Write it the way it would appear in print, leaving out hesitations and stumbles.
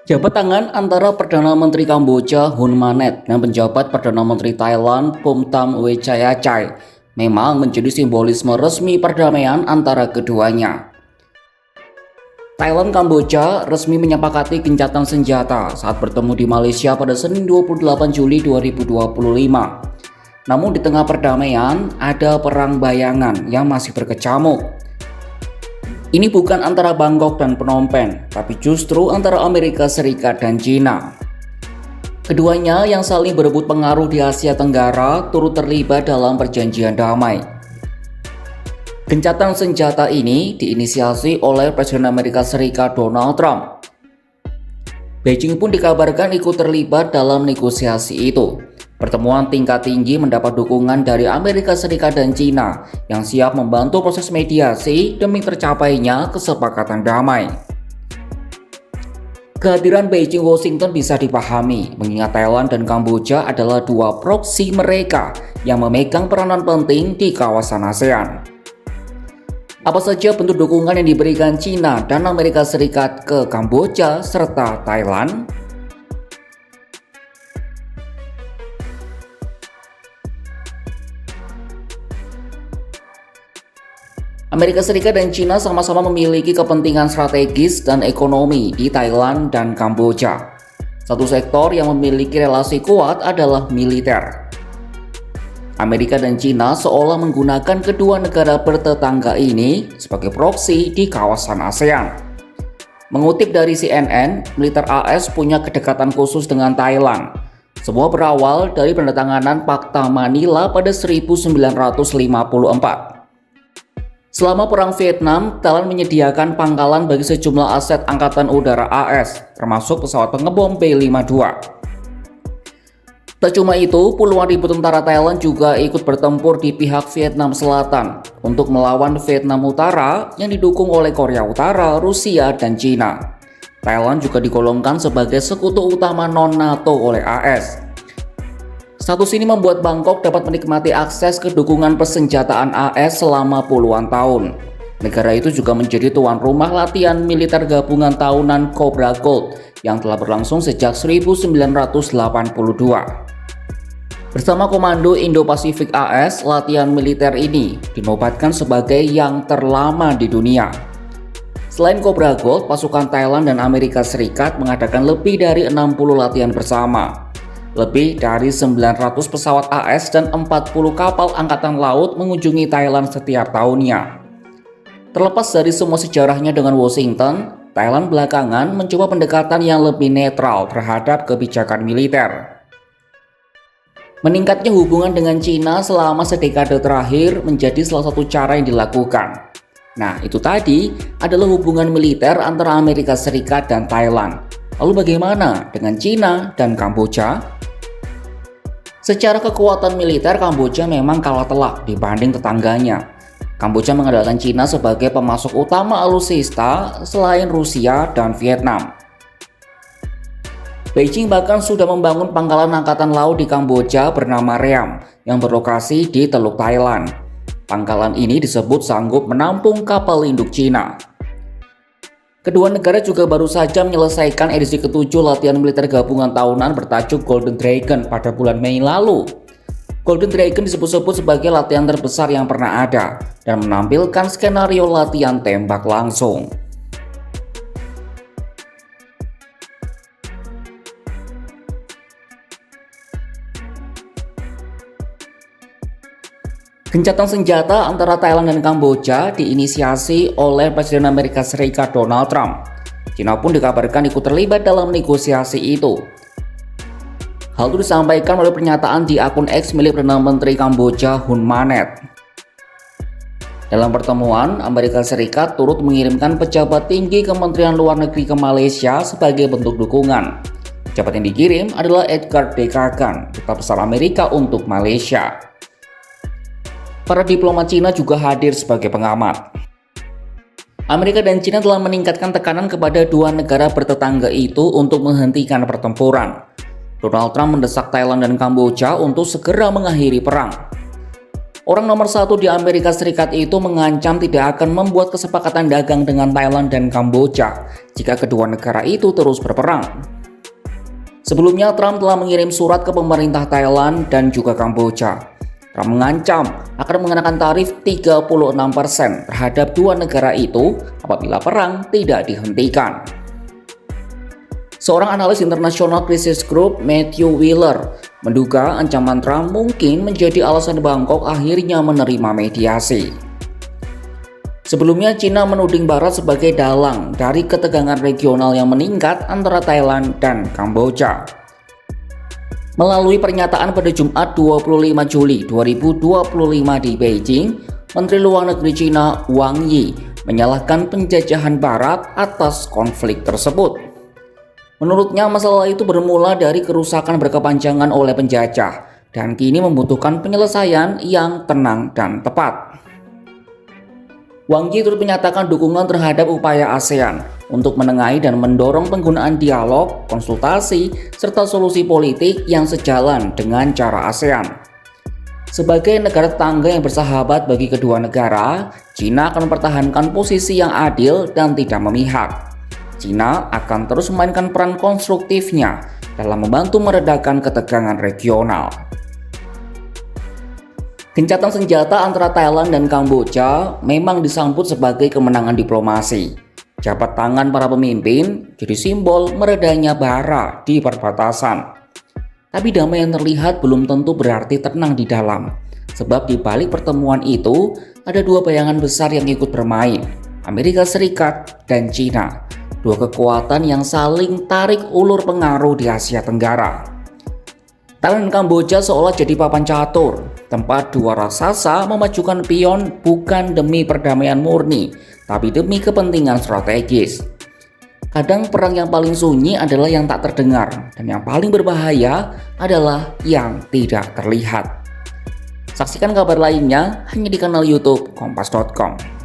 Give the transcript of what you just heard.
Jabat tangan antara Perdana Menteri Kamboja Hun Manet dan penjabat Perdana Menteri Thailand Phumtham Wechayachai memang menjadi simbolisme resmi perdamaian antara keduanya. Thailand Kamboja resmi menyepakati gencatan senjata saat bertemu di Malaysia pada Senin 28 Juli 2025. Namun di tengah perdamaian ada perang bayangan yang masih berkecamuk. Ini bukan antara Bangkok dan Phnom Penh, tapi justru antara Amerika Serikat dan China. Keduanya yang saling berebut pengaruh di Asia Tenggara turut terlibat dalam perjanjian damai. Gencatan senjata ini diinisiasi oleh Presiden Amerika Serikat Donald Trump. Beijing pun dikabarkan ikut terlibat dalam negosiasi itu. Pertemuan tingkat tinggi mendapat dukungan dari Amerika Serikat dan China yang siap membantu proses mediasi demi tercapainya kesepakatan damai. Kehadiran Beijing Washington bisa dipahami mengingat Thailand dan Kamboja adalah dua proksi mereka yang memegang peranan penting di kawasan ASEAN. Apa saja bentuk dukungan yang diberikan China dan Amerika Serikat ke Kamboja serta Thailand? Amerika Serikat dan China sama-sama memiliki kepentingan strategis dan ekonomi di Thailand dan Kamboja. Satu sektor yang memiliki relasi kuat adalah militer. Amerika dan China seolah menggunakan kedua negara bertetangga ini sebagai proksi di kawasan ASEAN. Mengutip dari CNN, militer AS punya kedekatan khusus dengan Thailand. Semua berawal dari penandatanganan Fakta Manila pada 1954. Selama Perang Vietnam, Thailand menyediakan pangkalan bagi sejumlah aset Angkatan Udara AS, termasuk pesawat pengebom B-52. Tak cuma itu, puluhan ribu tentara Thailand juga ikut bertempur di pihak Vietnam Selatan untuk melawan Vietnam Utara yang didukung oleh Korea Utara, Rusia, dan China. Thailand juga digolongkan sebagai sekutu utama non-NATO oleh AS. Status ini membuat Bangkok dapat menikmati akses ke dukungan persenjataan AS selama puluhan tahun. Negara itu juga menjadi tuan rumah latihan militer gabungan tahunan Cobra Gold yang telah berlangsung sejak 1982. Bersama Komando Indo-Pasifik AS, latihan militer ini dinobatkan sebagai yang terlama di dunia. Selain Cobra Gold, pasukan Thailand dan Amerika Serikat mengadakan lebih dari 60 latihan bersama. Lebih dari 900 pesawat AS dan 40 kapal angkatan laut mengunjungi Thailand setiap tahunnya. Terlepas dari semua sejarahnya dengan Washington, Thailand belakangan mencoba pendekatan yang lebih netral terhadap kebijakan militer. Meningkatnya hubungan dengan China selama sedekade terakhir menjadi salah satu cara yang dilakukan. Nah, itu tadi adalah hubungan militer antara Amerika Serikat dan Thailand. Lalu bagaimana dengan China dan Kamboja? Secara kekuatan militer, Kamboja memang kalah telak dibanding tetangganya. Kamboja mengandalkan China sebagai pemasok utama alutsista selain Rusia dan Vietnam. Beijing bahkan sudah membangun pangkalan angkatan laut di Kamboja bernama Ream yang berlokasi di Teluk Thailand. Pangkalan ini disebut sanggup menampung kapal induk China. Kedua negara juga baru saja menyelesaikan edisi ke-7 latihan militer gabungan tahunan bertajuk Golden Dragon pada bulan Mei lalu. Golden Dragon disebut-sebut sebagai latihan terbesar yang pernah ada dan menampilkan skenario latihan tembak langsung. Gencatan senjata antara Thailand dan Kamboja diinisiasi oleh Presiden Amerika Serikat Donald Trump. China pun dikabarkan ikut terlibat dalam negosiasi itu. Hal itu disampaikan melalui pernyataan di akun X milik Perdana Menteri Kamboja Hun Manet. Dalam pertemuan, Amerika Serikat turut mengirimkan pejabat tinggi Kementerian Luar Negeri ke Malaysia sebagai bentuk dukungan. Pejabat yang dikirim adalah Edgar D. Kagan, Duta Besar Amerika untuk Malaysia. Para diplomat Cina juga hadir sebagai pengamat. Amerika dan China telah meningkatkan tekanan kepada dua negara bertetangga itu untuk menghentikan pertempuran. Donald Trump mendesak Thailand dan Kamboja untuk segera mengakhiri perang. Orang nomor satu di Amerika Serikat itu mengancam tidak akan membuat kesepakatan dagang dengan Thailand dan Kamboja jika kedua negara itu terus berperang. Sebelumnya, Trump telah mengirim surat ke pemerintah Thailand dan juga Kamboja. Trump mengancam akan mengenakan tarif 36% terhadap dua negara itu apabila perang tidak dihentikan. Seorang analis internasional krisis group, Matthew Wheeler, menduga ancaman Trump mungkin menjadi alasan Bangkok akhirnya menerima mediasi. Sebelumnya, China menuding Barat sebagai dalang dari ketegangan regional yang meningkat antara Thailand dan Kamboja. Melalui pernyataan pada Jumat 25 Juli 2025 di Beijing, Menteri Luar Negeri China Wang Yi menyalahkan penjajahan Barat atas konflik tersebut. Menurutnya, masalah itu bermula dari kerusakan berkepanjangan oleh penjajah dan kini membutuhkan penyelesaian yang tenang dan tepat. Wang Yi turut menyatakan dukungan terhadap upaya ASEAN untuk menengahi dan mendorong penggunaan dialog, konsultasi, serta solusi politik yang sejalan dengan cara ASEAN. Sebagai negara tetangga yang bersahabat bagi kedua negara, China akan mempertahankan posisi yang adil dan tidak memihak. China akan terus memainkan peran konstruktifnya dalam membantu meredakan ketegangan regional. Gencatan senjata antara Thailand dan Kamboja memang disambut sebagai kemenangan diplomasi. Jabat tangan para pemimpin jadi simbol meredanya bara di perbatasan. Tapi damai yang terlihat belum tentu berarti tenang di dalam. Sebab di balik pertemuan itu ada dua bayangan besar yang ikut bermain, Amerika Serikat dan China. Dua kekuatan yang saling tarik ulur pengaruh di Asia Tenggara. Thailand dan Kamboja seolah jadi papan catur, tempat dua raksasa memajukan pion bukan demi perdamaian murni, tapi demi kepentingan strategis. Kadang perang yang paling sunyi adalah yang tak terdengar, dan yang paling berbahaya adalah yang tidak terlihat. Saksikan kabar lainnya hanya di kanal YouTube Kompas.com.